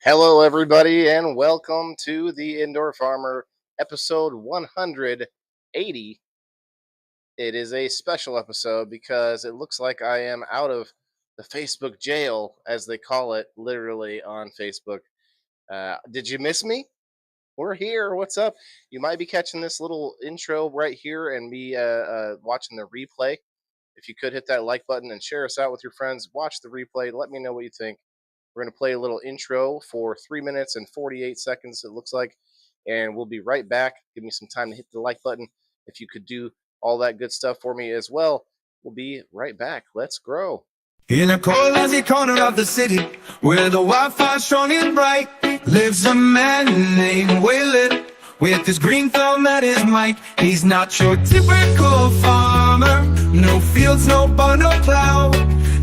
Hello, everybody, and welcome to the Indoor Farmer episode 180. It is a special episode because it looks like I am out of the Facebook jail, as they call it, literally on Facebook. Did you miss me? We're here. What's up? You might be catching this little intro right here and me watching the replay. If you could hit that like button and share us out with your friends, watch the replay. Let me know what you think. We're going to play a little intro for 3 minutes and 48 seconds, it looks like, and we'll be right back. Give me some time to hit the like button. If you could do all that good stuff for me as well, we'll be right back. Let's grow. In a cozy corner of the city, where the wildfire's shining bright, lives a man named Waylon, with his green thumb at his mic. He's not your typical farmer, no fields, no barn, no plow.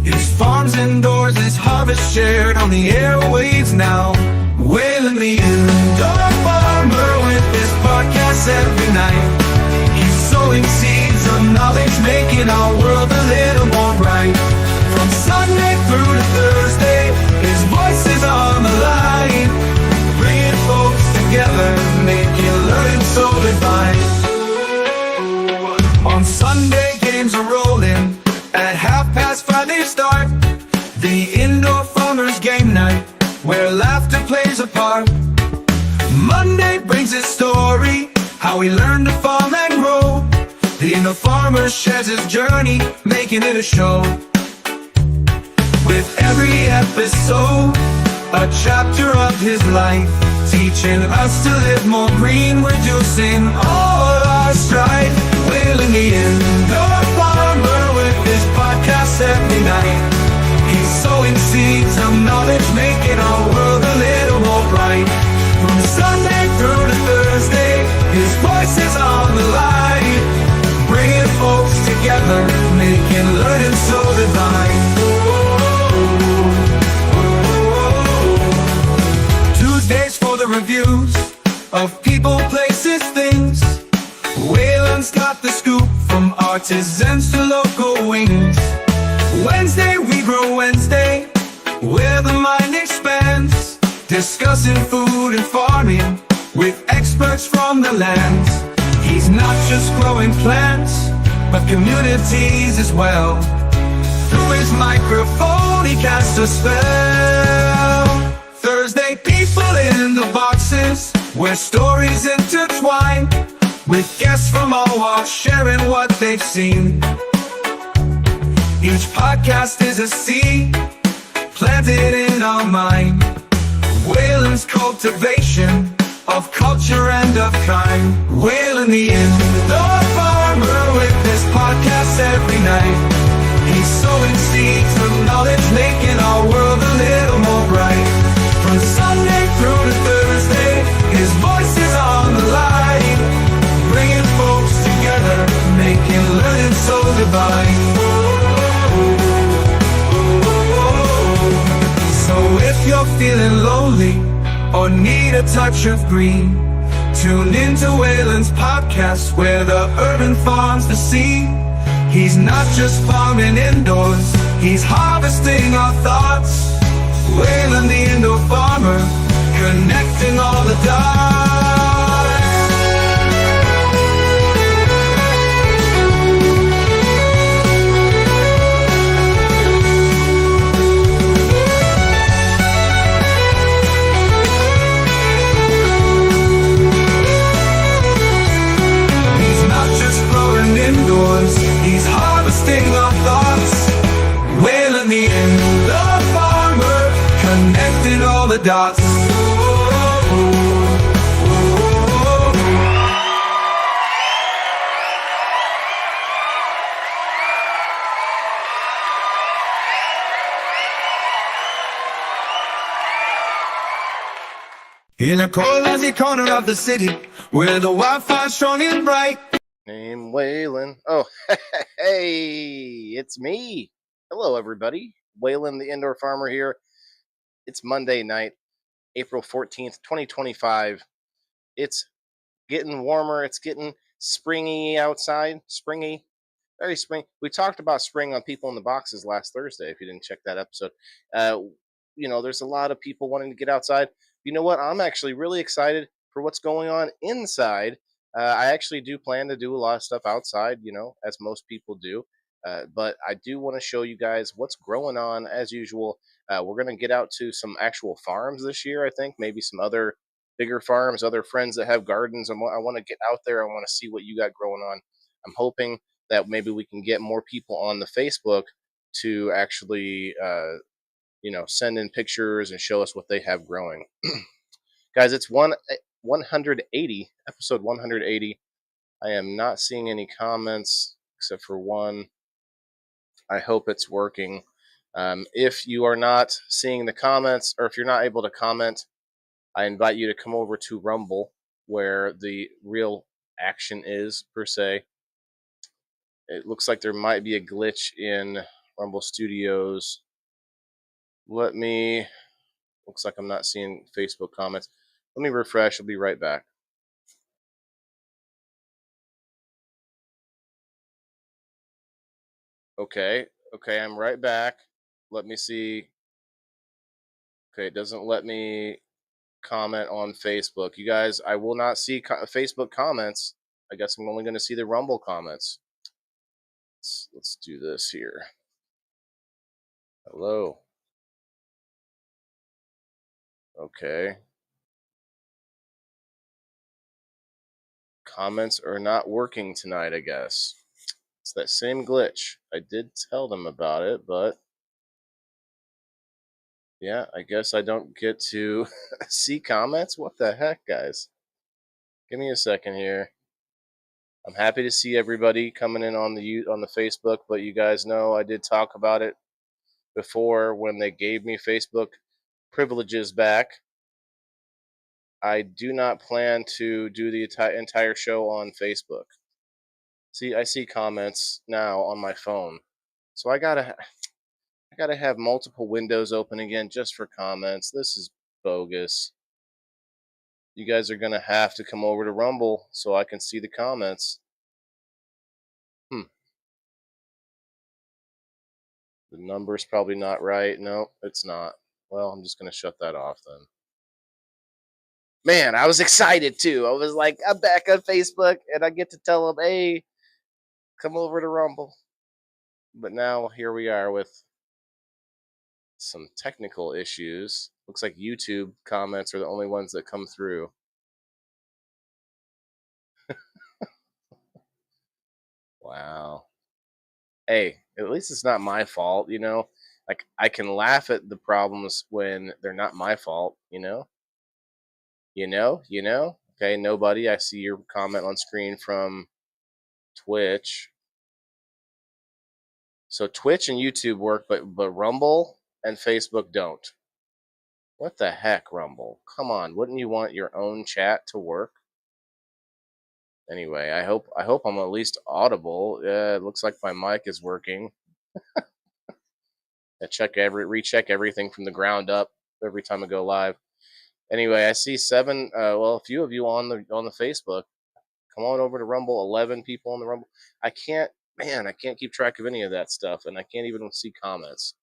His farm's indoors, his harvest shared on the airwaves now. Waylon the indoor farmer, with his podcast every night. He's sowing seeds of knowledge, making our world a little more bright. From Sunday through to Thursday, his voice is on the line, bringing folks together, making learning so divine. On Sunday, games are rolling, at 5:30 they start. The Indoor Farmers Game Night, where laughter plays a part. Monday brings his story, how he learned to farm and grow. The Indoor Farmer shares his journey, making it a show. With every episode, a chapter of his life, teaching us to live more green, reducing all our strife. Waylon the indoor farmer, with his podcast every night. He's sowing seeds of knowledge, making our world a little more bright. From Sunday through to Thursday, his voice is on the line, bringing folks together, making learning so divine. Tuesdays for the reviews of people, places, things. Waylon's got the scoop, from artisans to local wings. Wednesday we grow Wednesday, where the mind expands, discussing food and farming with experts from the lands. He's not just growing plants, but communities as well. Through his microphone he casts a spell. Thursday, people in the boxes, where stories intertwine, with guests from all walks sharing what they've seen. Each podcast is a seed planted in our mind. Waylon's cultivation of culture and of kind. Waylon the indoor farmer, with his podcast every night. He's sowing seeds of knowledge, making our world a little more bright. From Sunday through to Thursday, his voice is on the line, bringing folks together, making learning so divine. So if you're feeling lonely or need a touch of green, tune into Waylon's podcast, where the urban farms the scene. He's not just farming indoors, he's harvesting our thoughts. Waylon the indoor farmer, connecting all the dots. He's not just growing indoors, he's harvesting our thoughts. Waylon the indoor farmer, connecting all the dots. In a cozy corner of the city, where the wildfire's shining bright. Name Waylon. Oh, hey, it's me. Hello, everybody. Waylon the Indoor Farmer here. It's Monday night, April 14th, 2025. It's getting warmer. It's getting springy outside. Springy. Very spring. We talked about spring on People in the Boxes last Thursday, if you didn't check that episode. there's a lot of people wanting to get outside. You know what? I'm actually really excited for what's going on inside. I actually do plan to do a lot of stuff outside, as most people do. But I do want to show you guys what's growing on as usual. We're going to get out to some actual farms this year, I think, maybe some other bigger farms, other friends that have gardens. I want to get out there. I want to see what you got growing on. I'm hoping that maybe we can get more people on the Facebook to actually, send in pictures and show us what they have growing. Guys, it's 180, episode 180. I am not seeing any comments except for one. I hope it's working. If you are not seeing the comments, or if you're not able to comment, I invite you to come over to Rumble, where the real action is, per se. It looks like there might be a glitch in Rumble Studios. Looks like I'm not seeing Facebook comments. Let me refresh. I'll be right back. Okay. Okay, I'm right back. Let me see. Okay, it doesn't let me comment on Facebook. You guys, I will not see Facebook comments. I guess I'm only going to see the Rumble comments. Let's do this here. Hello. Okay. Comments are not working tonight, I guess. It's that same glitch. I did tell them about it, but yeah, I guess I don't get to see comments. What the heck, guys? Give me a second here. I'm happy to see everybody coming in on the Facebook, but you guys know I did talk about it before when they gave me Facebook privileges back. I do not plan to do the entire show on Facebook. See, I see comments now on my phone, so I gotta have multiple windows open again just for comments. This is bogus. You guys are gonna have to come over to Rumble so I can see the comments. Hmm. The number's probably not right. No, it's not. Well, I'm just gonna shut that off then. Man, I was excited too. I was like, I'm back on Facebook and I get to tell them, hey, come over to Rumble. But now here we are with some technical issues. Looks like YouTube comments are the only ones that come through. Wow. Hey, at least it's not my fault. Like I can laugh at the problems when they're not my fault. Okay, nobody. I see your comment on screen from Twitch. So Twitch and YouTube work, but Rumble and Facebook don't. What the heck, Rumble? Come on, wouldn't you want your own chat to work? Anyway, I hope I'm at least audible. Yeah, it looks like my mic is working. Recheck everything from the ground up every time I go live. Anyway, I see seven. Well, a few of you on the Facebook. Come on over to Rumble. 11 people on the Rumble. I can't, man. I can't keep track of any of that stuff, and I can't even see comments.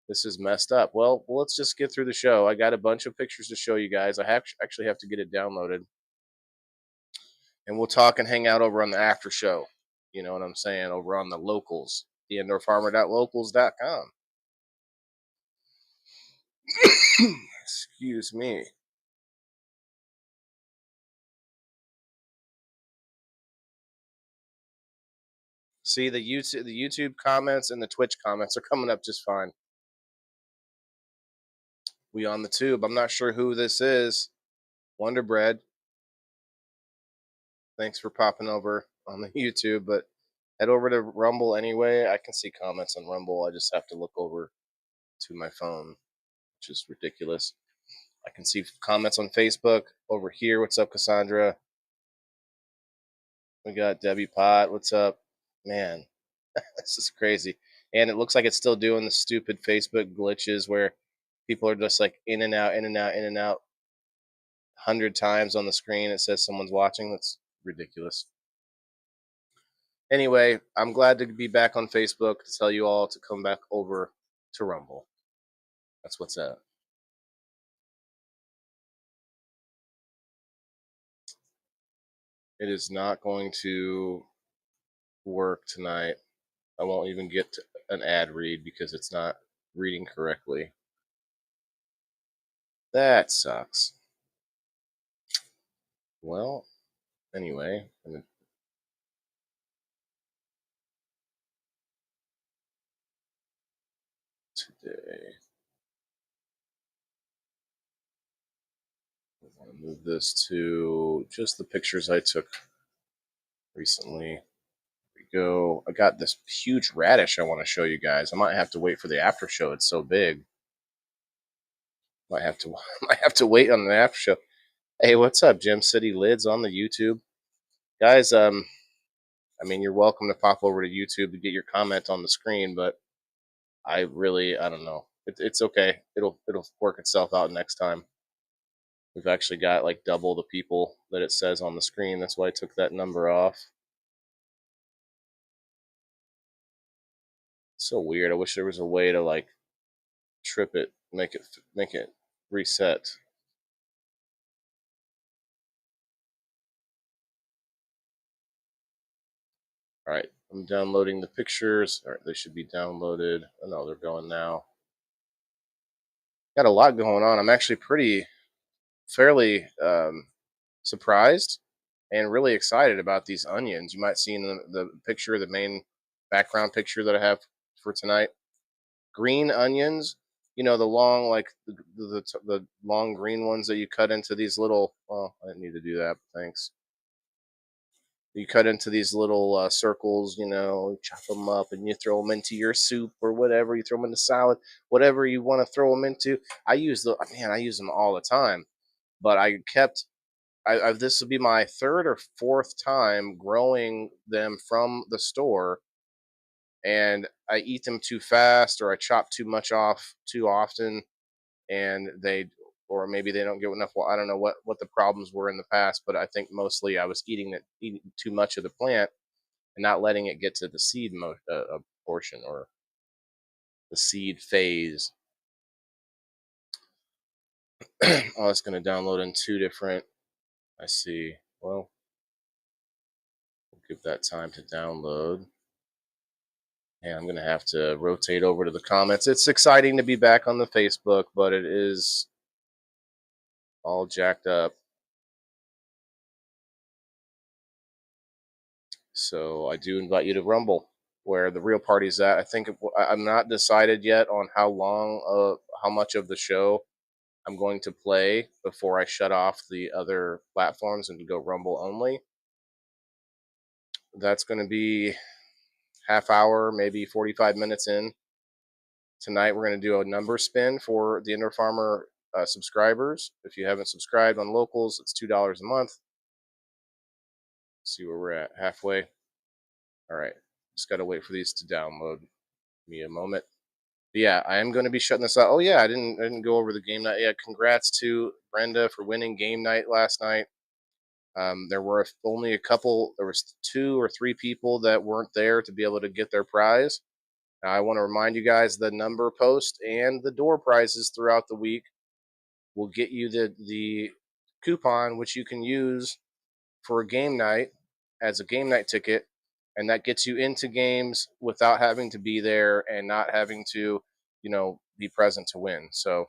This is messed up. Well, let's just get through the show. I got a bunch of pictures to show you guys. Actually have to get it downloaded, and we'll talk and hang out over on the after show. You know what I'm saying? Over on the locals, the indoorfarmer.locals.com. Excuse me. See, the YouTube comments and the Twitch comments are coming up just fine. We on the tube. I'm not sure who this is. Wonder Bread. Thanks for popping over on the YouTube, but head over to Rumble anyway. I can see comments on Rumble. I just have to look over to my phone, which is ridiculous. I can see comments on Facebook over here. What's up, Cassandra? We got Debbie Pot. What's up? Man, this is crazy. And it looks like it's still doing the stupid Facebook glitches where people are just like in and out, in and out, in and out. 100 times on the screen it says someone's watching. That's ridiculous. Anyway, I'm glad to be back on Facebook to tell you all to come back over to Rumble. That's what's up. It is not going to work tonight. I won't even get to an ad read because it's not reading correctly. That sucks. Well, anyway, today I want to move this to just the pictures I took recently. Here we go. I got this huge radish I want to show you guys. I might have to wait for the after show. It's so big. Might have to might have to wait on the after show. Hey, what's up, Gem City Lids on the YouTube? Guys, I mean, you're welcome to pop over to YouTube to get your comment on the screen, but I don't know. It's okay. It'll work itself out next time. We've actually got like double the people that it says on the screen. That's why I took that number off. So weird. I wish there was a way to like trip it, make it reset. All right, I'm downloading the pictures. All right, they should be downloaded. Oh no, they're going now. Got a lot going on. I'm actually pretty fairly surprised and really excited about these onions. You might see in the picture, the main background picture that I have for tonight. Green onions, you know, the long, like the long green ones that you cut into these little. Well, I didn't need to do that. Thanks. You cut into these little circles, you know, chop them up and you throw them into your soup or whatever. You throw them in the salad, whatever you want to throw them into. I use them all the time. But this will be my third or fourth time growing them from the store, and I eat them too fast or I chop too much off too often, and or maybe they don't get enough. Well, I don't know what the problems were in the past, but I think mostly I was eating too much of the plant and not letting it get to the portion or the seed phase. Oh, it's going to download in two different. I see. Well, we'll give that time to download. And I'm going to have to rotate over to the comments. It's exciting to be back on the Facebook, but it is all jacked up. So I do invite you to Rumble, where the real party's at. I'm not decided yet on how much of the show I'm going to play before I shut off the other platforms and go Rumble only. That's going to be half hour, maybe 45 minutes in. Tonight we're going to do a number spin for the Indoor Farmer subscribers. If you haven't subscribed on locals, it's $2 a month. Let's see where we're at, halfway. All right, just got to wait for these to download. Give me a moment. But yeah, I am going to be shutting this out. Oh yeah, I didn't go over the game night. Yeah, congrats to Brenda for winning game night last night. There were only a couple. There was 2 or 3 people that weren't there to be able to get their prize. Now, I want to remind you guys the number post and the door prizes throughout the week will get you the coupon which you can use for a game night as a game night ticket, and that gets you into games without having to be there and not having to, be present to win. So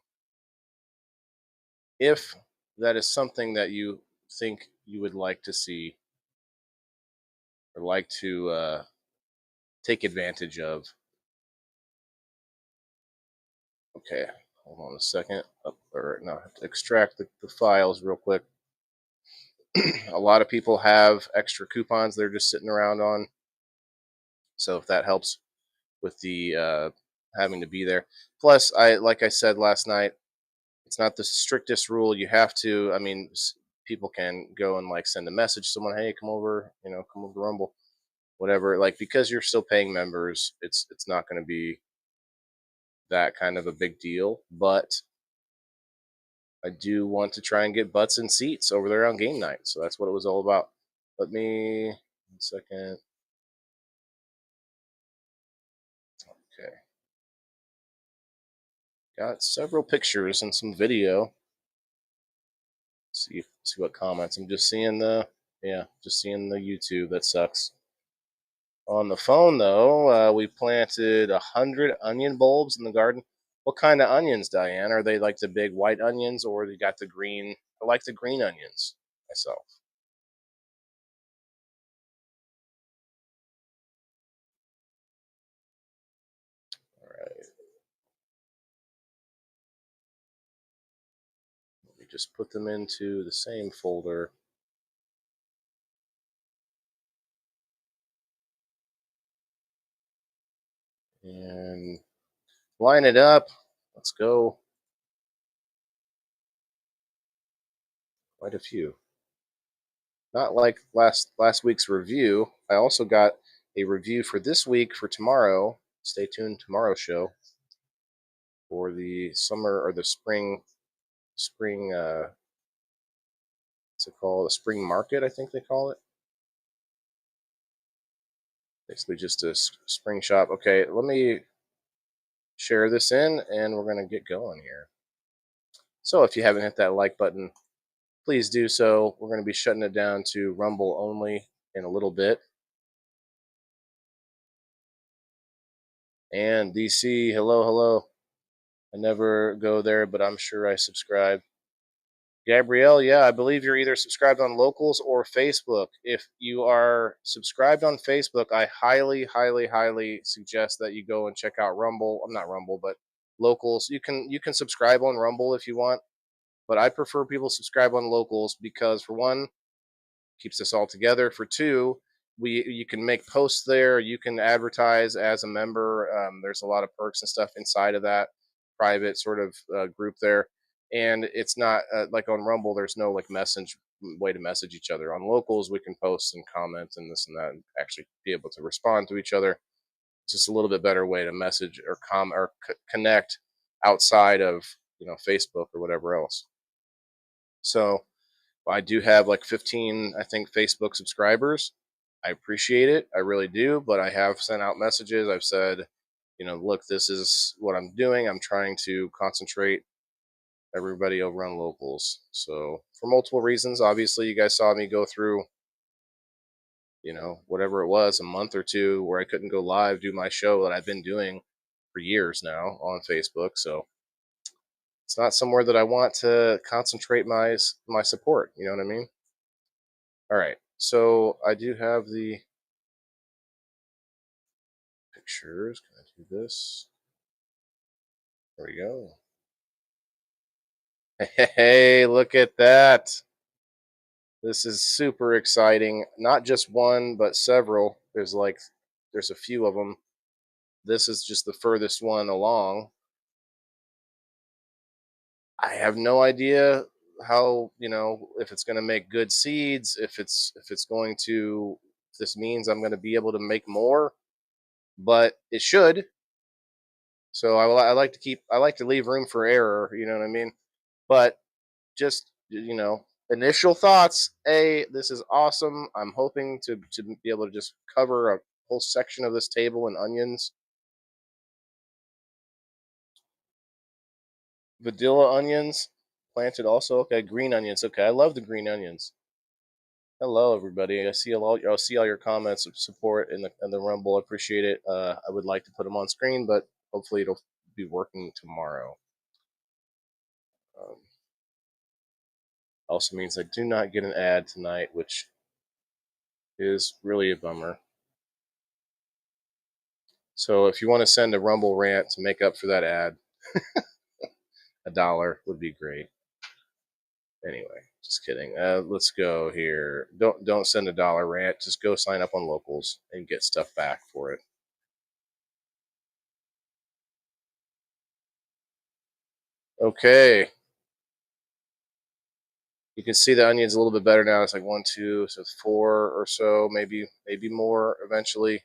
if that is something that you think you would like to see or like to take advantage of, okay, hold on a second. Or no, I have to extract the files real quick. A lot of people have extra coupons they're just sitting around on. So if that helps with the having to be there. Plus, like I said last night, it's not the strictest rule. You have to. I mean, people can go and like send a message to someone, hey, come over, come over to Rumble, whatever. Like because you're still paying members, it's not going to be that kind of a big deal. But I do want to try and get butts and seats over there on game night. So that's what it was all about. Let me 1 second. Okay. Got several pictures and some video. See what comments. I'm just seeing Yeah, just seeing the YouTube. That sucks. On the phone though, we planted 100 onion bulbs in the garden. What kind of onions, Diane? Are they like the big white onions, or they got the green? I like the green onions myself. All right, let me just put them into the same folder and line it up. Let's go. Quite a few. Not like last week's review. I also got a review for this week for tomorrow. Stay tuned tomorrow's show for the summer or the spring what's it called? A spring market, I think they call it. Basically just a spring shop. Okay, let me share this in and we're going to get going here. So if you haven't hit that like button, please do so. We're going to be shutting it down to Rumble only in a little bit. And DC, hello, hello. I never go there, but I'm sure I subscribe. Gabrielle, yeah, I believe you're either subscribed on Locals or Facebook. If you are subscribed on Facebook, I highly, highly, highly suggest that you go and check out Rumble. I'm not Rumble, but Locals. You can subscribe on Rumble if you want, but I prefer people subscribe on Locals because for one, keeps us all together. For two, we you can make posts there. You can advertise as a member. There's a lot of perks and stuff inside of that private sort of group there, and it's not like on Rumble. There's no like message way to message each other. On Locals, we can post and comment and this and that, and actually be able to respond to each other. It's just a little bit better way to message or connect outside of Facebook or whatever else. So I do have like 15, I think, Facebook subscribers. I appreciate it. I really do. But I have sent out messages. I've said, look, this is what I'm doing. I'm trying to concentrate everybody over on Locals. So, for multiple reasons, obviously, you guys saw me go through, whatever it was, a month or two where I couldn't go live, do my show that I've been doing for years now on Facebook. So, it's not somewhere that I want to concentrate my support. You know what I mean? All right. So I do have the pictures. Can I do this? There we go. Hey, look at that. This is super exciting. Not just one, but several. There's a few of them. This is just the furthest one along. I have no idea how, if it's going to make good seeds, if it's going to if this means I'm going to be able to make more, but it should. So I like to leave room for error, you know what I mean? But just initial thoughts. This is awesome. I'm hoping to be able to just cover a whole section of this table in onions. Vadilla onions planted also. Okay, green onions. Okay, I love the green onions. Hello, everybody. I see all your comments of support in the Rumble. I appreciate it. I would like to put them on screen, but hopefully it'll be working tomorrow. Um, also means I do not get an ad tonight, which is really a bummer. So if you want to send a Rumble rant to make up for that ad, $1 would be great. Anyway, just kidding. Let's go here. Don't send $1 rant. Just go sign up on Locals and get stuff back for it. Okay. You can see the onions a little bit better now. It's like one, two, so 4 or so, maybe more eventually.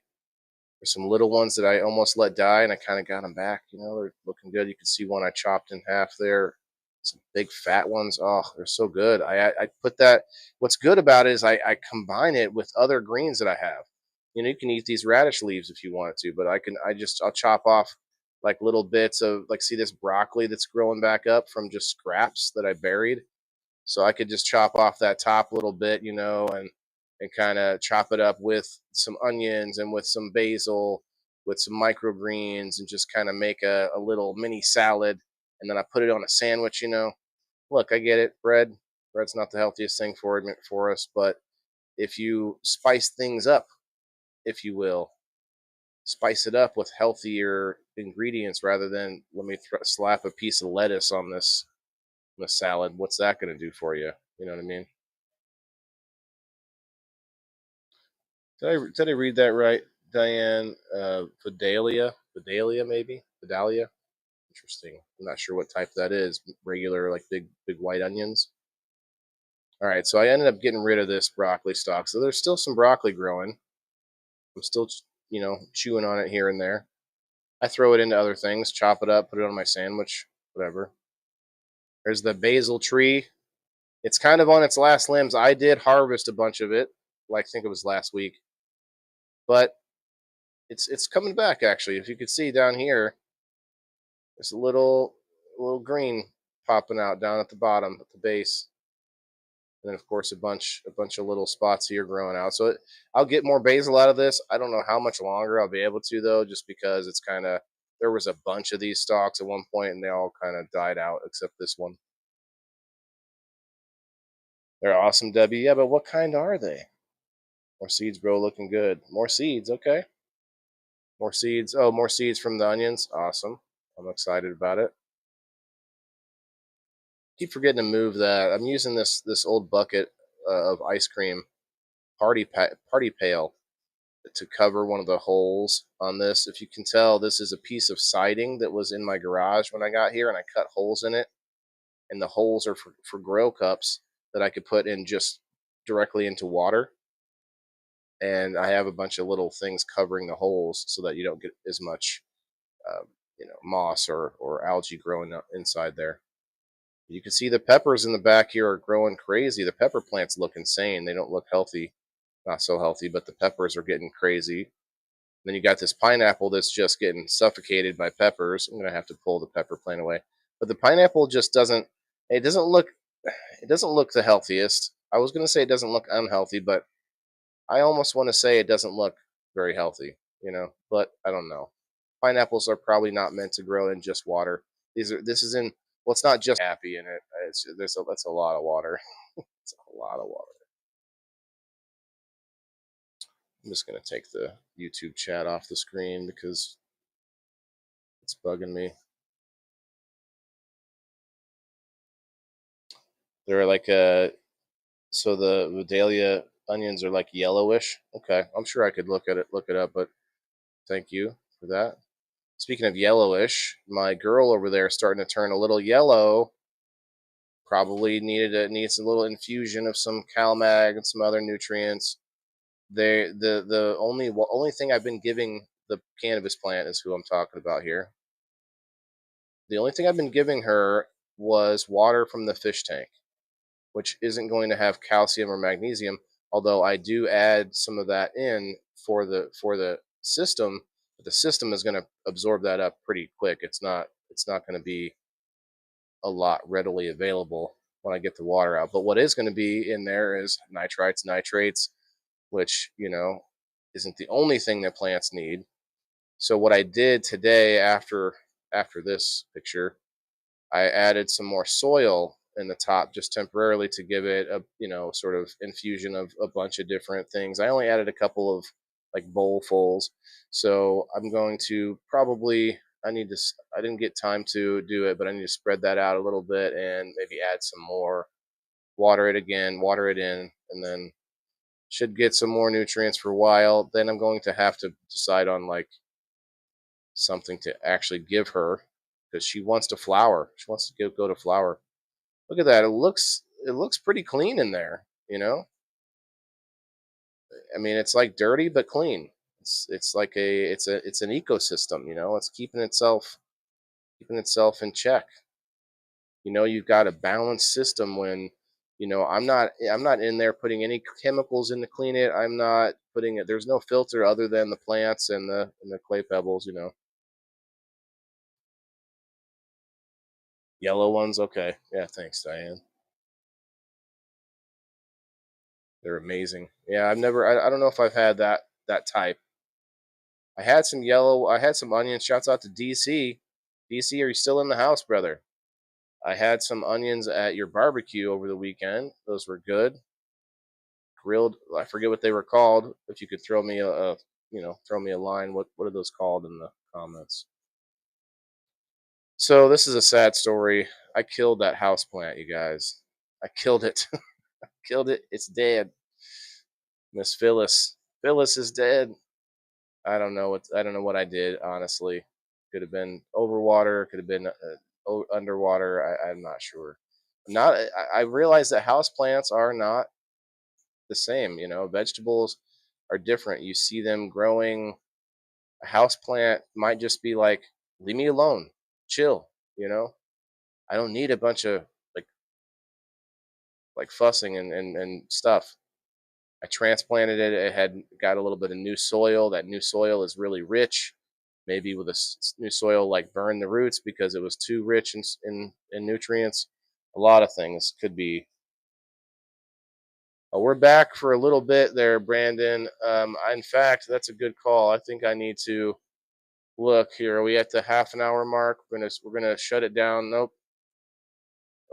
There's some little ones that I almost let die, and I kind of got them back. They're looking good. You can see one I chopped in half there. Some big fat ones. Oh, they're so good. I put that. What's good about it is I combine it with other greens that I have. You can eat these radish leaves if you want to, but I'll chop off like little bits of like see this broccoli that's growing back up from just scraps that I buried. So I could just chop off that top little bit, and and kind of chop it up with some onions and with some basil, with some microgreens, and just kind of make a little mini salad. And then I put it on a sandwich. Look, I get it. Bread's not the healthiest thing for us, but if you spice things up, if you will, spice it up with healthier ingredients rather than let me slap a piece of lettuce on this salad. What's that going to do for you? You know what I mean? Did I read that right, Diane? Vidalia, maybe Vidalia. Interesting. I'm not sure what type that is. Regular, like big white onions. All right, so I ended up getting rid of this broccoli stalk. So there's still some broccoli growing. I'm still, chewing on it here and there. I throw it into other things, chop it up, put it on my sandwich, whatever. There's the basil tree. It's kind of on its last limbs. I did harvest a bunch of it, like I think it was last week, but it's coming back actually. If you could see down here, there's a little green popping out down at the bottom at the base. And then of course a bunch of little spots here growing out. So I'll get more basil out of this. I don't know how much longer I'll be able to though, just because it's kind of there was a bunch of these stalks at one point and they all kind of died out except this one. They're awesome, Debbie. Yeah, but what kind are they? More seeds, bro. Looking good. More seeds. Okay. More seeds. Oh, more seeds from the onions. Awesome. I'm excited about it. Keep forgetting to move that. I'm using this old bucket of ice cream party pail to cover one of the holes on this. If you can tell, this is a piece of siding that was in my garage when I got here, and I cut holes in it. And the holes are for grow cups that I could put in just directly into water. And I have a bunch of little things covering the holes so that you don't get as much, moss or algae growing inside there. You can see the peppers in the back here are growing crazy. The pepper plants look insane. They don't look healthy, not so healthy, but the peppers are getting crazy. Then you got this pineapple that's just getting suffocated by peppers. I'm gonna have to pull the pepper plant away, but the pineapple just doesn't. It doesn't look. It doesn't look the healthiest. I was gonna say it doesn't look unhealthy, but I almost want to say it doesn't look very healthy, but I don't know. Pineapples are probably not meant to grow in just water. This is in well, it's not just happy in it. That's a lot of water. It's a lot of water. I'm just gonna take the YouTube chat off the screen because it's bugging me. They're like so the Vidalia onions are like yellowish. Okay, I'm sure I could look it up, but thank you for that. Speaking of yellowish, my girl over there is starting to turn a little yellow. Probably needs a little infusion of some CalMag and some other nutrients. The only thing I've been giving the cannabis plant is who I'm talking about here. The only thing I've been giving her was water from the fish tank, which isn't going to have calcium or magnesium. Although I do add some of that in for the system, but the system is going to absorb that up pretty quick. It's not going to be a lot readily available when I get the water out. But what is going to be in there is nitrates, which isn't the only thing that plants need. So what I did today after this picture, I added some more soil in the top just temporarily to give it a sort of infusion of a bunch of different things. I only added a couple of like bowlfuls, so I'm going to probably I didn't get time to do it, but I need to spread that out a little bit and maybe add some more, water it again, water it in, and then should get some more nutrients for a while. Then I'm going to have to decide on like something to actually give her because she wants to flower. She wants to go to flower. Look at that. It looks pretty clean in there, I mean, it's like dirty but clean. It's like it's an ecosystem, It's keeping itself in check. You've got a balanced system when I'm not in there putting any chemicals in to clean it. I'm not putting it There's no filter other than the plants and the clay pebbles. Yellow ones, okay. Yeah, thanks, Diane. They're amazing. Yeah, I've never. I don't know if I've had that type. I had some yellow. I had some onions. Shouts out to DC. DC, are you still in the house, brother? I had some onions at your barbecue over the weekend. Those were good. Grilled. I forget what they were called. If you could throw me throw me a line. What are those called in the comments? So this is a sad story. I killed that house plant, you guys. I killed it. Killed it. It's dead. Miss Phyllis. Phyllis is dead. I don't know what I did. Honestly, could have been overwater. Could have been underwater. I'm not sure. Not. I realize that house plants are not the same. You know, vegetables are different. You see them growing. A house plant might just be like, leave me alone, chill. You know, I don't need a bunch of like fussing and stuff. I transplanted it. It had got a little bit of new soil. That new soil is really rich. Maybe with a new soil, like burn the roots because it was too rich in nutrients. A lot of things could be. We're back for a little bit there, Brandon. In fact, that's a good call. I think I need to look here. Are we at the half an hour mark? We're gonna shut it down. Nope.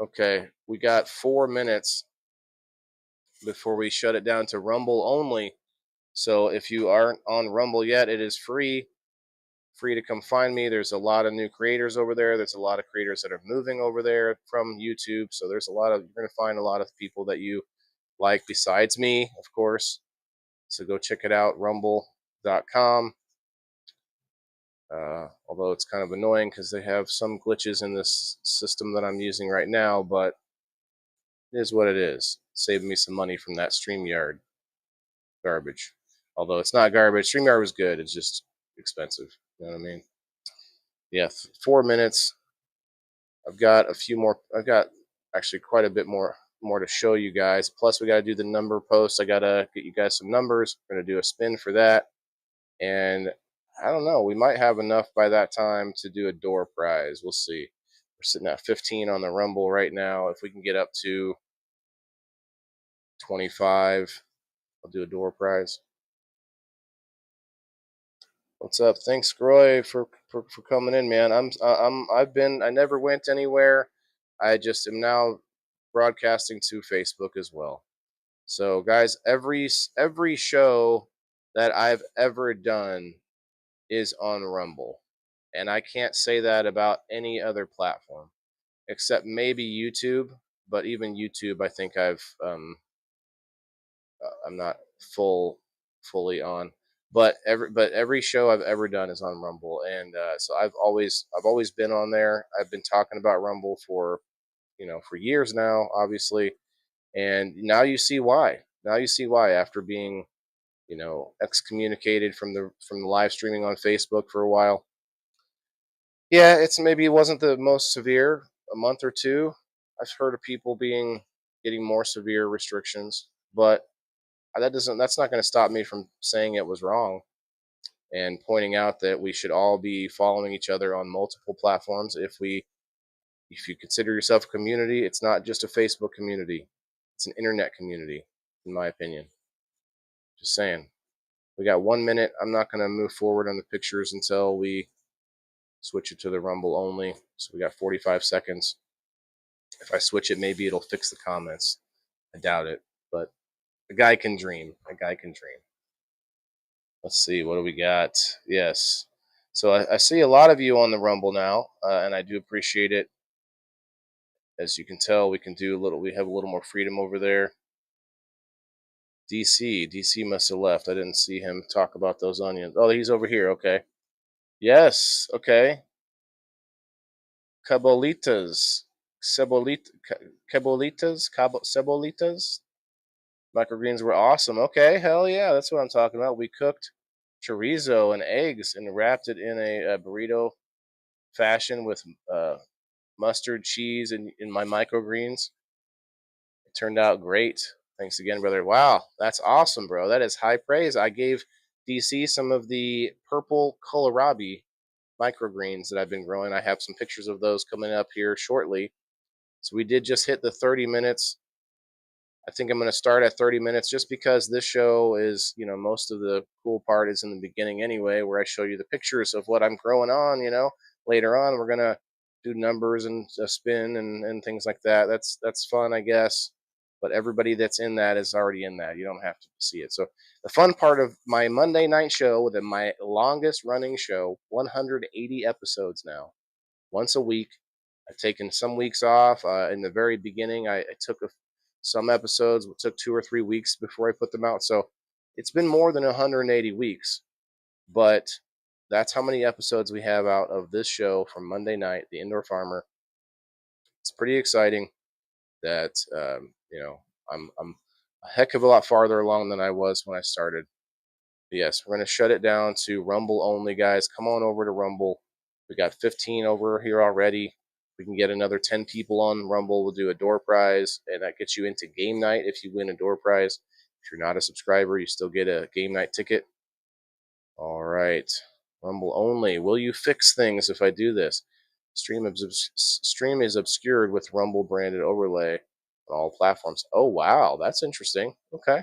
Okay, we got 4 minutes before we shut it down to Rumble only. So if you aren't on Rumble yet, it is free to come find me. There's a lot of new creators over there. There's a lot of creators that are moving over there from YouTube. So there's you're going to find a lot of people that you like besides me, of course. So go check it out, rumble.com. Although it's kind of annoying because they have some glitches in this system that I'm using right now, but it is what it is. Saving me some money from that StreamYard garbage. Although it's not garbage. StreamYard was good. It's just expensive. You know what I mean? Yeah, 4 minutes. I've got a few more. I've got actually quite a bit more to show you guys. Plus, we got to do the number post. I got to get you guys some numbers. We're going to do a spin for that. And I don't know. We might have enough by that time to do a door prize. We'll see. We're sitting at 15 on the Rumble right now. If we can get up to 25, I'll do a door prize. What's up? Thanks, Groy, for coming in, man. I never went anywhere. I just am now broadcasting to Facebook as well. So, guys, every show that I've ever done is on Rumble, and I can't say that about any other platform except maybe YouTube. But even YouTube, I think I'm not fully on. But every show I've ever done is on Rumble, and so I've always been on there. I've been talking about Rumble for for years now, obviously, and now you see why. Now you see why after being excommunicated from the live streaming on Facebook for a while. Yeah, it wasn't the most severe, a month or two. I've heard of people getting more severe restrictions, but that's not going to stop me from saying it was wrong and pointing out that we should all be following each other on multiple platforms. If you consider yourself a community, it's not just a Facebook community, it's an internet community, in my opinion. Just saying. We got 1 minute. I'm not going to move forward on the pictures until we switch it to the Rumble only. So we got 45 seconds. If I switch it, maybe it'll fix the comments. I doubt it, but a guy can dream. A guy can dream. Let's see, what do we got? Yes. So I see a lot of you on the Rumble now, and I do appreciate it. As you can tell, we have a little more freedom over there. DC must have left. I didn't see him talk about those onions. Oh, he's over here. Okay. Yes. Okay. Cabolitas. Cebolitas. Microgreens were awesome. Okay, hell yeah, that's what I'm talking about. We cooked chorizo and eggs and wrapped it in a burrito fashion with mustard, cheese, and in my microgreens. It turned out great. Thanks again, brother. Wow, that's awesome, bro. That is high praise. I gave DC some of the purple kohlrabi microgreens that I've been growing. I have some pictures of those coming up here shortly. So we did just hit the 30 minutes. I think I'm going to start at 30 minutes just because this show is, most of the cool part is in the beginning anyway, where I show you the pictures of what I'm growing on. Later on, we're going to do numbers and a spin and things like that. That's fun, I guess. But everybody that's in that is already in that. You don't have to see it. So the fun part of my Monday night show, my longest running show, 180 episodes now, once a week. I've taken some weeks off. In the very beginning, I took some episodes. It took 2 or 3 weeks before I put them out. So it's been more than 180 weeks. But that's how many episodes we have out of this show from Monday night, The Indoor Farmer. It's pretty exciting that I'm a heck of a lot farther along than I was when I started. Yes, we're going to shut it down to Rumble only, guys. Come on over to Rumble. We got 15 over here already. We can get another 10 people on Rumble. We'll do a door prize, and that gets you into game night if you win a door prize. If you're not a subscriber, you still get a game night ticket. All right. Rumble only. Will you fix things if I do this? Stream is obscured with Rumble branded overlay on all platforms. Oh, wow. That's interesting. Okay.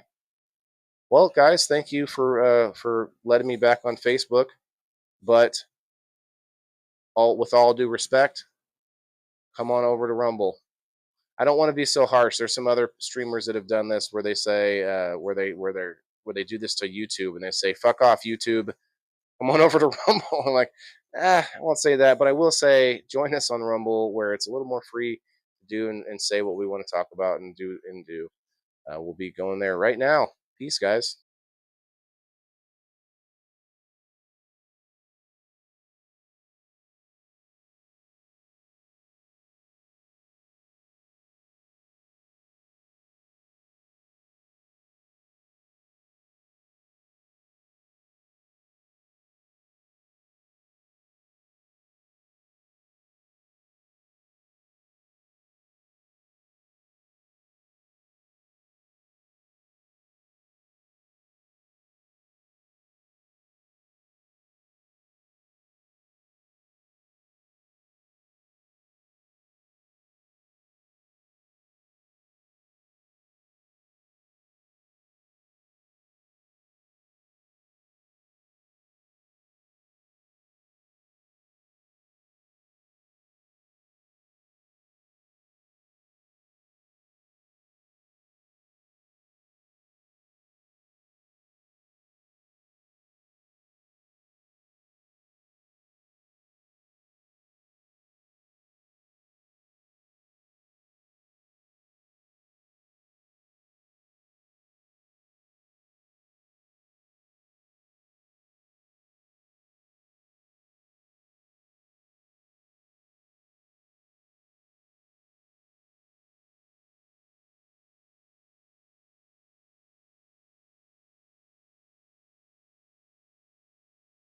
Well, guys, thank you for letting me back on Facebook. But with all due respect, come on over to Rumble. I don't want to be so harsh. There's some other streamers that have done this where they say where they do this to YouTube and they say fuck off YouTube. Come on over to Rumble. I'm like, I won't say that, but I will say join us on Rumble where it's a little more free to do and say what we want to talk about and do. We'll be going there right now. Peace, guys.